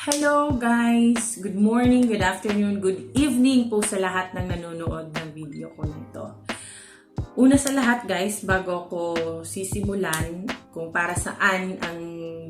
Hello guys! Good morning, good afternoon, good evening po sa lahat ng nanonood ng video ko nito. Una sa lahat guys, bago ko sisimulan kung para saan ang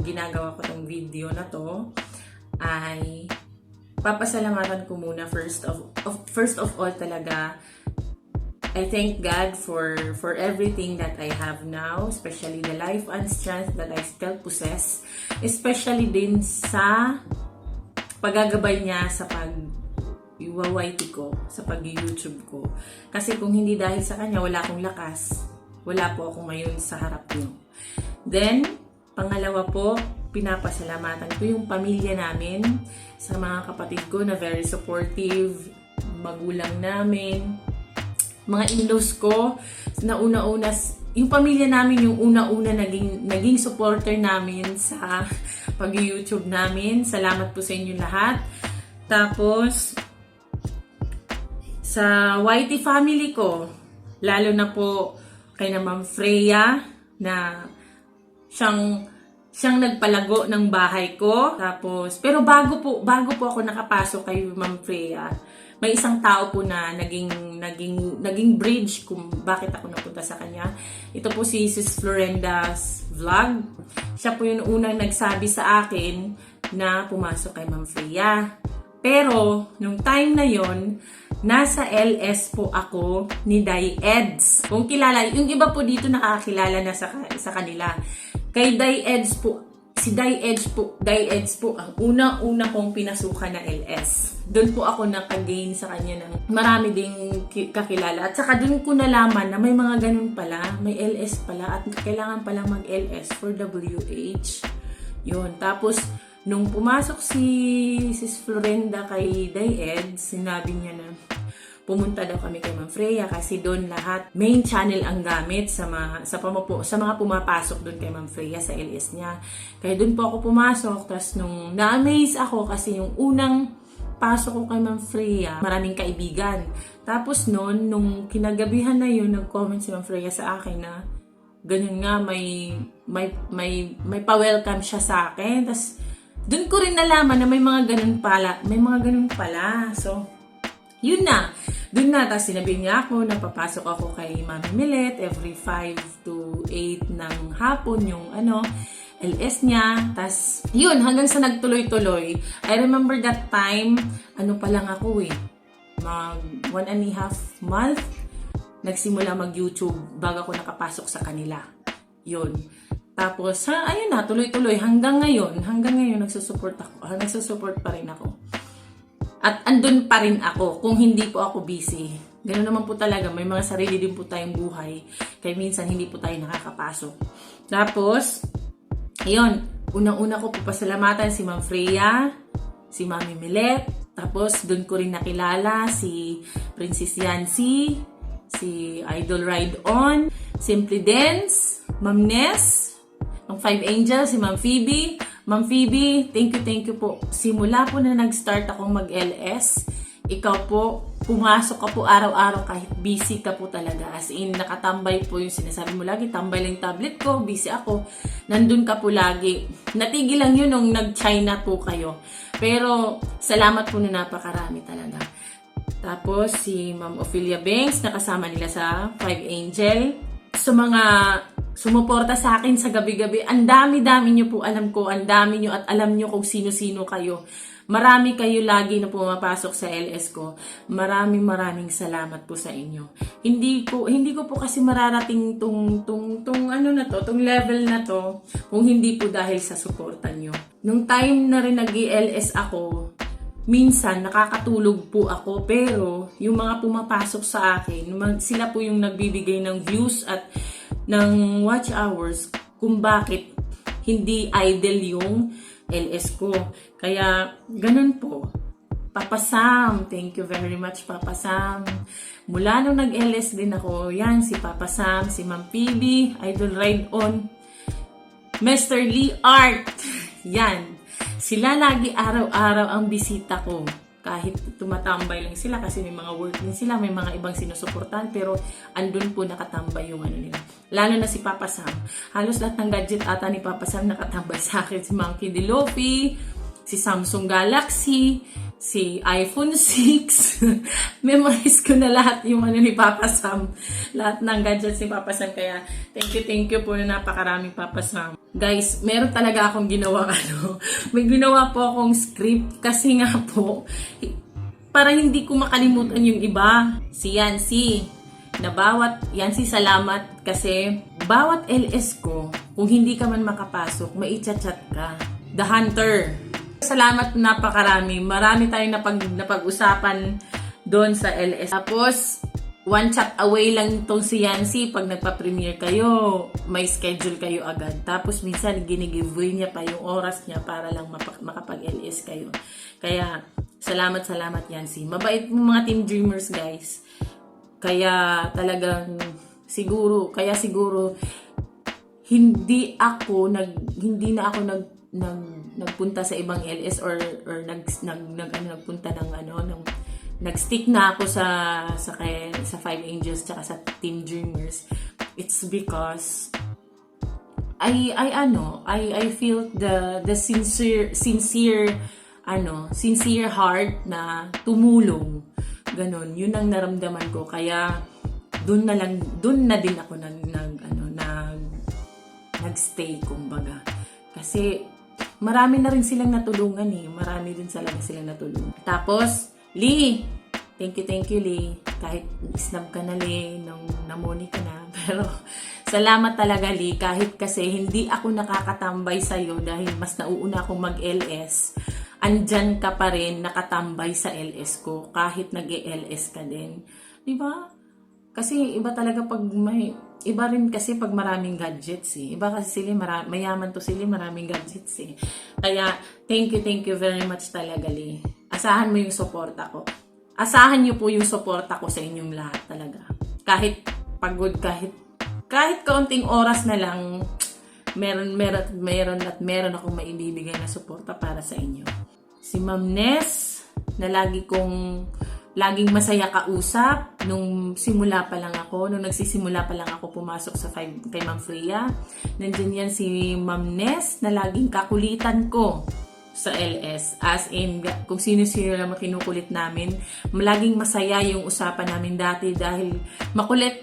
ginagawa ko tong video na to, ay papasalamatan ko muna first of all talaga. I thank God for everything that I have now, especially the life and strength that I still possess, especially din sa paggagabay niya sa pag-YT ko, sa pag-YouTube ko. Kasi kung hindi dahil sa kanya, wala akong lakas, wala po ako ngayon sa harap niyo. Then, pangalawa po, pinapasalamatan ko yung pamilya namin, sa mga kapatid ko na very supportive, magulang namin, mga in-laws ko, na una-una, yung pamilya namin yung una-una naging supporter namin sa pag-YouTube namin. Salamat po sa inyo lahat. Tapos, sa YT family ko, lalo na po kay na Ma'am Freya, na siyang nagpalago ng bahay ko. Tapos, pero bago po ako nakapasok kay Ma'am Freya, may isang tao po na naging bridge kung bakit ako napunta sa kanya. Ito po si Sis Florenda's Vlog. Siya po yung unang nagsabi sa akin na pumasok kay Ma'am Freya. Pero, nung time na yon, nasa LS po ako ni Day Eds. Kung kilala, yung iba po dito nakakilala na sa kanila. Kay Day Eds po, si Day Eds po ang una-una kong pinasukan na LS. Doon po ako nakagain sa kanya ng marami ding kakilala. At saka doon ko nalaman na may mga ganun pala, may LS pala at kailangan pala mag-LS for WH. Yun. Tapos, nung pumasok si Sis Florenda kay Day Eds, sinabi niya na pumunta daw kami kay Ma'am Freya kasi doon lahat main channel ang gamit sa mga pumapasok doon kay Ma'am Freya sa LS niya. Kaya doon po ako pumasok, tapos nung na-amaze ako kasi yung unang pasok ko kay Ma'am Freya, maraming kaibigan. Tapos noon, nung kinagabihan na yun, nag-comment si Ma'am Freya sa akin na ganun nga, may pa-welcome siya sa akin. Tapos doon ko rin nalaman na may mga ganun pala. So, yun na. Doon na, tapos sinabi niya ako na papasok ako kay Mami Millet every 5 to 8 ng hapon yung LS niya. Tapos, yun, hanggang sa nagtuloy-tuloy. I remember that time, pa lang ako mag 1.5 month, nagsimula mag-YouTube bago ako nakapasok sa kanila. Yun. Tapos, ayun na, tuloy-tuloy. Hanggang ngayon, nagsusupport pa rin ako. At andun pa rin ako kung hindi po ako busy. Ganoon naman po talaga. May mga sarili din po tayong buhay. Kaya minsan hindi po tayo nakakapasok. Tapos, ayun. Unang-una ko po pasalamatan si Ma'am Freya, si Mami Millet. Tapos, dun ko rin nakilala si Princess Yancy, si Idol Ride On, Simply Dance, Ma'am Ness, ang 5 Angels, si Ma'am Phoebe. Ma'am Phoebe, thank you po. Simula po na nag-start akong mag-LS, ikaw po, pumasok ka po araw-araw kahit busy ka po talaga. As in, nakatambay po yung sinasabi mo lagi, tambay lang yung tablet ko, busy ako. Nandun ka po lagi. Natigil lang yun nung nag-China po kayo. Pero, salamat po na napakarami talaga. Tapos, si Ma'am Ophelia Banks, nakasama nila sa 5 Angel. Sa mga sumuporta sa akin sa gabi-gabi, ang dami-dami nyo po, alam ko, ang dami nyo at alam nyo kung sino-sino kayo. Marami kayo lagi na pumapasok sa LS ko. Maraming salamat po sa inyo. Hindi ko po kasi mararating tong level na to kung hindi po dahil sa suporta nyo. Nung time na rin nag-LS ako, minsan nakakatulog po ako, pero yung mga pumapasok sa akin, sila po yung nagbibigay ng views at ng watch hours kung bakit hindi idle yung LS ko. Kaya, ganun po. Papa Sam, thank you very much, Papa Sam. Mula nung nag-LS din ako, yan, si Papa Sam, si Ma'am PB, Idol Ride On, Mr. Lee Art, yan. Sila lagi araw-araw ang bisita ko. Kahit tumatambay lang sila kasi may mga work din sila, may mga ibang sinusuportahan, pero andun po nakatambay yung nila. Lalo na si Papa Sam. Halos lahat ng gadget ata ni Papa Sam nakatambay sa akin. Si Monkey D. Lofi, si Samsung Galaxy, si iPhone 6. Memorize ko na lahat yung ano ni Papa Sam. Lahat ng gadgets ni Papa Sam. Kaya thank you po na napakaraming Papa Sam. Guys, meron talaga akong ginawa may ginawa po akong script kasi nga po para hindi ko makalimutan yung iba. Si Yancy, na bawat, Yancy salamat kasi bawat LS ko, kung hindi ka man makapasok, maichat-chat ka. The Hunter. Salamat napakarami. Marami tayong napag-usapan doon sa LS. Tapos, one chat away lang itong si Yancy. Pag nagpa-premiere kayo, may schedule kayo agad. Tapos, minsan, ginigiveaway niya pa yung oras niya para lang makapag-LS kayo. Kaya, salamat Yancy. Mabait mo mga Team Dreamers, guys. Kaya talagang siguro hindi na ako nagpunta sa ibang LS or nagpunta nagstick na ako sa 5 Angels tsaka sa Team Dreamers. It's because I feel the sincere heart na tumulong. Ganon, yun ang naramdaman ko. Kaya doon na din ako nagstay kumbaga. Kasi marami na rin silang natulungan eh. Marami din silang natulungan. Tapos, Lee, thank you Lee. Kahit snub ka na Lee, namoni ka na. Pero salamat talaga Lee. Kahit kasi hindi ako nakakatambay sa'yo dahil mas nauuna akong mag-LS. Andyan ka pa rin nakatambay sa LS ko kahit nag-LS ka din. Di ba? Kasi iba talaga iba rin kasi pag maraming gadgets eh. Iba kasi sila, mayaman to sila, maraming gadgets eh. Kaya, thank you very much talaga, Lee. Asahan mo yung suporta ko. Asahan niyo po yung suporta ko sa inyong lahat talaga. Kahit pagod, kahit kaunting oras na lang, meron akong maibibigay na suporta para sa inyo. Si Ma'am Ness, na laging masaya kausap nung nagsisimula pa lang ako pumasok sa kay Ma'am Freya. Nandiyan yan si Ma'am Ness na laging kakulitan ko sa LS. As in, kung sino-sino lang kinukulit namin, laging masaya yung usapan namin dati dahil makulit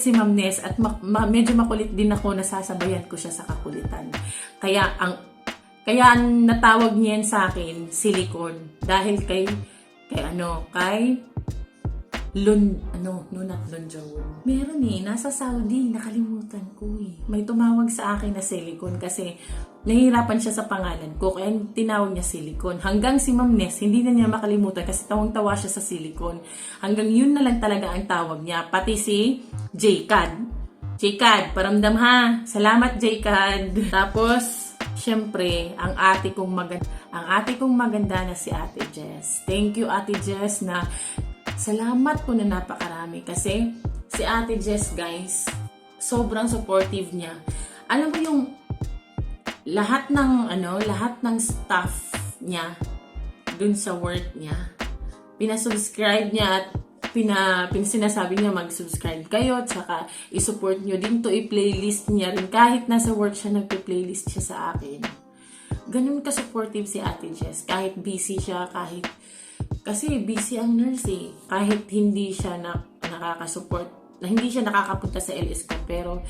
si Ma'am Ness at medyo makulit din ako, nasasabayan ko siya sa kakulitan. Kaya ang natawag niya sa akin, silicone. Dahil kay Lunat Lonjawon. Meron nasa Saudi, nakalimutan ko eh. May tumawag sa akin na silicone kasi nahihirapan siya sa pangalan ko, kaya tinawag niya silicone. Hanggang si Ma'am Ness, hindi na niya makalimutan kasi tawang-tawa siya sa silicone. Hanggang yun na lang talaga ang tawag niya. Pati si J-Cad, paramdam ha. Salamat J-Cad. Tapos, syempre, ang ate kong maganda na si Ate Jess. Thank you Ate Jess na salamat po na napakarami kasi si Ate Jess guys, sobrang supportive niya. Alam mo yung lahat ng staff niya dun sa work niya, pinasubscribe niya at sinasabi niya mag-subscribe kayo tsaka i-support nyo din to, i-playlist niya rin kahit nasa work siya, nagpe-playlist siya sa akin. Ganun ka-supportive si Ate Jess kahit busy siya, kasi busy ang nurse eh. Kahit hindi siya hindi siya nakakapunta sa LS ko, pero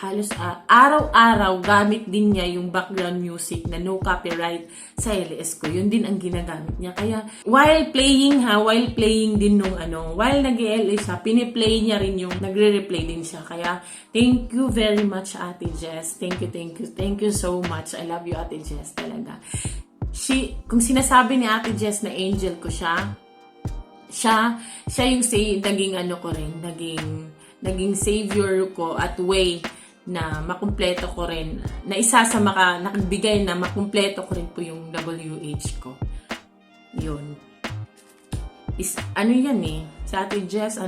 halos araw-araw gamit din niya yung background music na no copyright sa LS ko. Yun din ang ginagamit niya. Kaya while playing din while nag-LS siya, piniplay niya rin yung nagre-replay din siya. Kaya thank you very much Ate Jess. Thank you so much. I love you Ate Jess talaga. Kung sinasabi ni Ate Jess na angel ko siya yung naging savior ko at way na makumpleto ko rin, na isa sa nakagbigay na makumpleto ko rin po yung WH ko. Yun. Sa Ate Jess,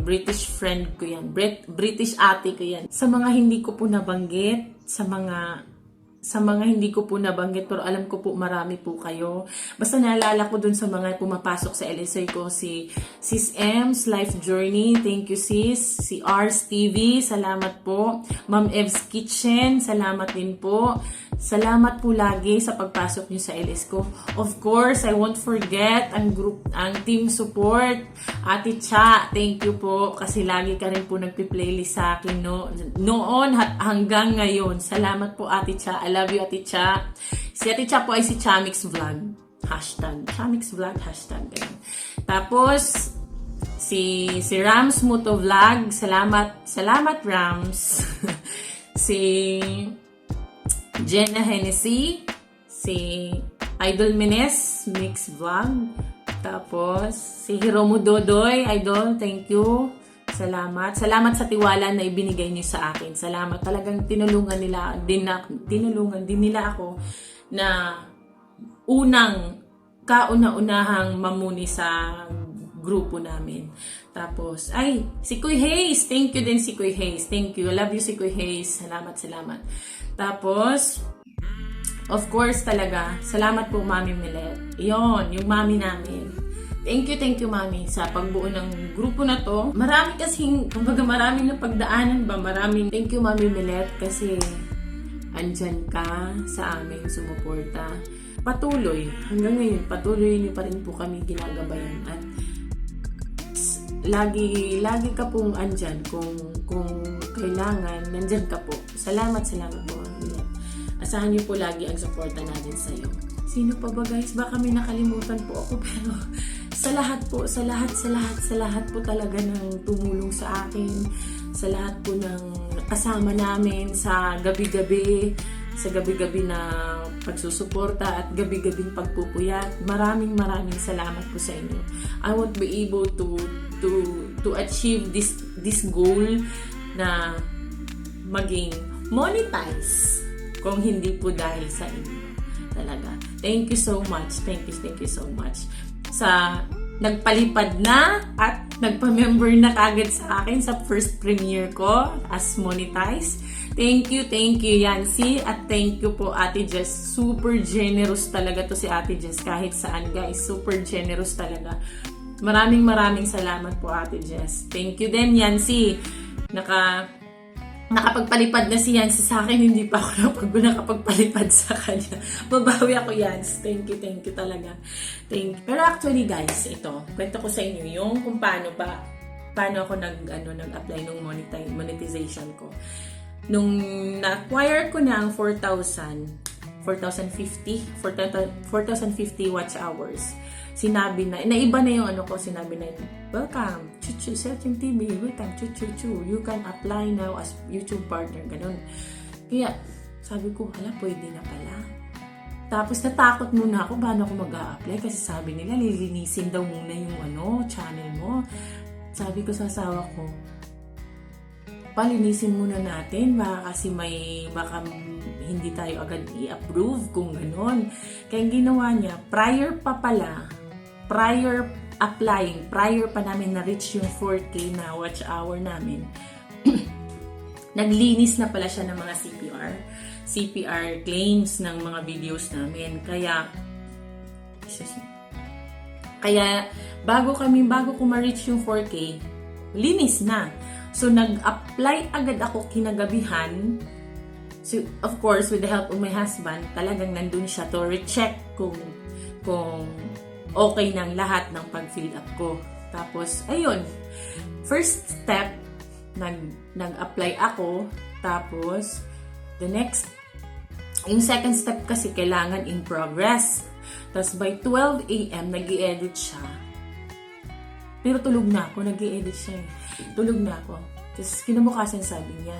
British friend ko yan. British ate ko yan. Sa mga hindi ko po nabanggit, sa mga hindi ko po nabanggit, pero alam ko po marami po kayo. Basta naalala ko dun sa mga pumapasok sa LSA ko, si Sis M's Life Journey, thank you sis. Si Rs TV, salamat po. Ma'am Ev's Kitchen, salamat din po. Salamat po lagi sa pagpasok niyo sa LS ko. Of course, I won't forget ang team support. Ate Cha, thank you po kasi lagi ka rin po nagpi-playlist sa akin noon hanggang ngayon. Salamat po Ate Cha. I love you Ate Cha. Si Ate Cha po ay si Chamix Vlog. Chamix Vlog, ganun. Tapos, si Rams Muto Vlog. Salamat Rams. Si Jenna Hennessy, si Idol Menes, Mix Vlog, tapos si Hiromu Dodoy, Idol, thank you. Salamat sa tiwala na ibinigay niyo sa akin. Salamat, talagang tinulungan din nila ako na kauna-unahang mamuni sa grupo namin. Tapos, si Kuy Hayes. Thank you din si Kuy Hayes. Thank you. I love you si Kuy Hayes. Salamat. Tapos, of course talaga, salamat po Mami Milet. Yon, yung mami namin. Thank you Mami sa pagbuo ng grupo na to. Marami na pagdaanan ba? Thank you Mami Milet kasi andyan ka sa amin sumuporta. Hanggang ngayon, patuloy niyo pa rin po kami ginagabayan at lagi ka pong andyan kung kailangan, nandyan ka po. Salamat po. Asahan niyo po lagi ang suporta natin sa iyo. Sino pa ba guys? Baka may nakalimutan po ako pero sa lahat po talaga ng tumulong sa akin, sa lahat po ng kasama namin sa gabi-gabi na pagsusuporta at gabi-gabing pagpupuyat. Maraming salamat po sa inyo. I won't be able to achieve this goal na maging monetize kung hindi po dahil sa inyo. Talaga. Thank you so much. Thank you so much. Sa nagpalipad na at nagpa-member na kagad sa akin sa first premiere ko as monetize. Thank you Yancy at thank you po Ate Jess. Super generous talaga to si Ate Jess kahit saan guys. Super generous talaga. Maraming salamat po Ate Jess. Thank you din Yancy. Nakapagpalipad na si Yancy sa akin, hindi pa ako nakapagpalipad sa kanya. Babawi ako Yancy. Thank you talaga. Thank you. Pero actually guys, ito, kwento ko sa inyo yung kung paano ako nag-apply nung monetization ko. Nung na-acquire ko na ang 4,050 watch hours, sinabi na, naiba na yung sinabi na, welcome, Chuchu, Searching TV, welcome, Chuchu, you can apply now as YouTube partner, ganun. Kaya, sabi ko, pwede na pala. Tapos natakot muna ako, paano ako mag-a-apply? Kasi sabi nila, lilinisin daw muna yung channel mo. Sabi ko sa asawa ko, palinisin muna natin, baka hindi tayo agad i-approve kung gano'n. Kaya ginawa niya, prior pa namin na-reach yung 4K na watch hour namin, naglinis na pala siya ng mga CPR claims ng mga videos namin. Kaya bago ko ma-reach yung 4K, linis na. So, nag-apply agad ako kinagabihan. So, of course, with the help of my husband, talagang nandun siya to recheck kung okay ng lahat ng pag-fill up ko. Tapos, ayun. First step, nag-apply ako. Tapos, yung second step kasi kailangan in progress. Tapos, by 12 a.m., nag-i-edit siya. Pero tulog na ako, nag-i-edit siya. Tulog na ako. Tapos kinabukasan sabi niya,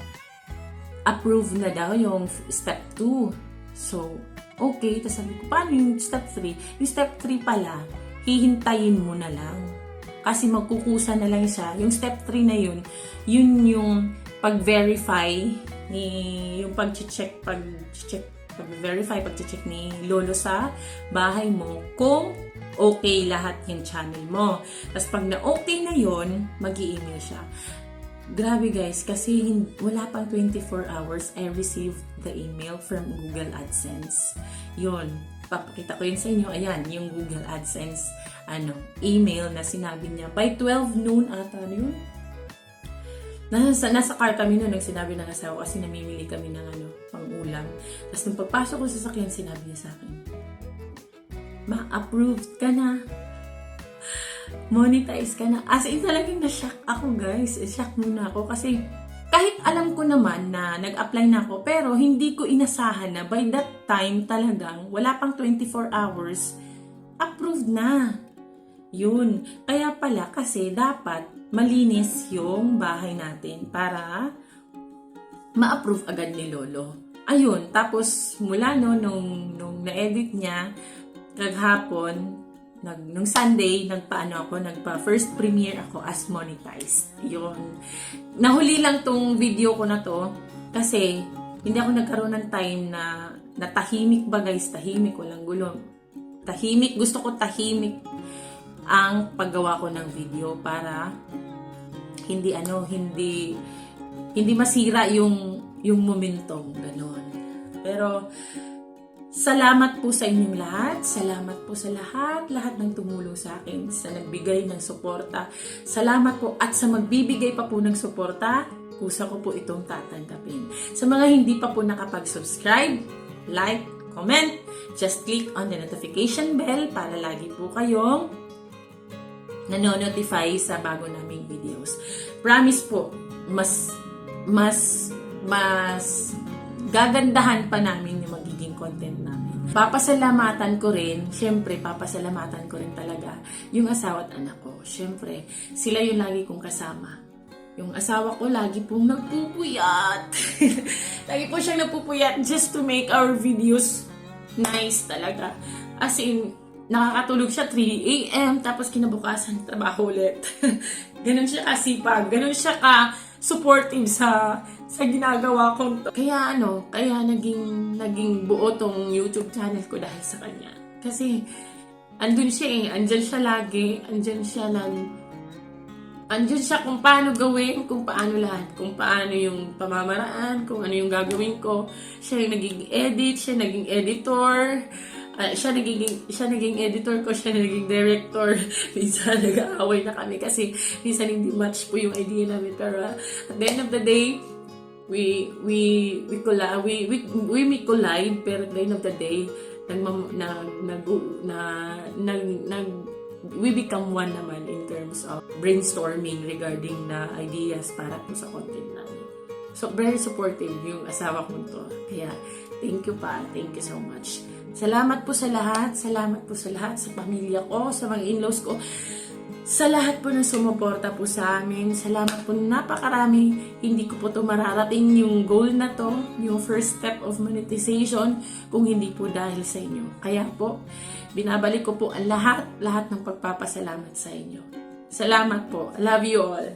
approve na daw yung step 2. So, okay. Tapos sabi ko, paano yung step 3? Yung step 3 pala, hihintayin mo na lang. Kasi magkukusa na lang siya. Yung step 3 na yun yung pag-verify, yung pag-check ni Lolo sa bahay mo kung okay lahat yung channel mo. Tapos pag na-okay na yon, mag-i-email siya. Grabe guys, kasi wala pang 24 hours, I received the email from Google AdSense. Yun, papakita ko yun sa inyo. Ayan, yung Google AdSense email na sinabi niya by 12 noon ata yun. Nasa car kami noon, nang sinabi ng asawa kasi namimili kami ng pang-ulam. Tapos nung pagpasok ko sa sasakyan, sinabi niya sa akin, ma-approved ka na. Monetize ka na. As in, talagang na-shock ako, guys. Shock muna ako kasi kahit alam ko naman na nag-apply na ako, pero hindi ko inasahan na by that time talagang wala pang 24 hours, approved na. Yun. Kaya pala kasi dapat malinis yung bahay natin para ma-approve agad ni Lolo. Ayun. Tapos mula nung na-edit niya, kaghapon, nung Sunday, nagpa first premiere ako as monetized. Yun. Nahuli lang tong video ko na to kasi hindi ako nagkaroon ng time na tahimik ba guys, tahimik, walang gulo. Tahimik, gusto ko tahimik ang paggawa ko ng video para hindi masira yung momentum, ganon. Pero salamat po sa inyong lahat. Salamat po sa lahat ng tumulong sa akin, sa nagbigay ng suporta. Salamat po at sa magbibigay pa po ng suporta, kusa ko po itong tatanggapin. Sa mga hindi pa po nakapag-subscribe, like, comment, just click on the notification bell para lagi po kayong nanonotify sa bago naming videos. Promise po, mas gagandahan pa namin yung magiging content namin. Papasalamatan ko rin talaga yung asawa at anak ko. Syempre, sila yung lagi kong kasama. Yung asawa ko lagi pong nagpupuyat. Lagi po siyang nagpupuyat just to make our videos nice talaga. As in, nakakatulog siya 3 a.m. tapos kinabukasan trabaho ulit. Ganun siya kasipag. Ganun siya ka-supportive sa ginagawa ko. Kaya naging buo tong YouTube channel ko dahil sa kanya. Kasi andun siya andyan siya lagi, andyan siya kung paano gawin, kung paano lahat, kung paano yung pamamaraan, kung ano yung gagawin ko. Siya yung naging edit, siya naging editor, siya naging editor ko, siya naging director. Minsan nag-aaway na kami kasi minsan hindi match po yung idea namin. Pero at the end of the day, we collide, pero at the end of the day, we become one naman in terms of brainstorming regarding na ideas para po sa content namin. So, very supportive yung asawa ko to. Kaya, thank you so much. Salamat po sa lahat sa pamilya ko, sa mga in-laws ko, sa lahat po na sumuporta po sa amin. Salamat po, napakarami. Hindi ko po to mararating yung goal na to, yung first step of monetization, kung hindi po dahil sa inyo. Kaya po, binabalik ko po ang lahat ng pagpapasalamat sa inyo. Salamat po. I love you all.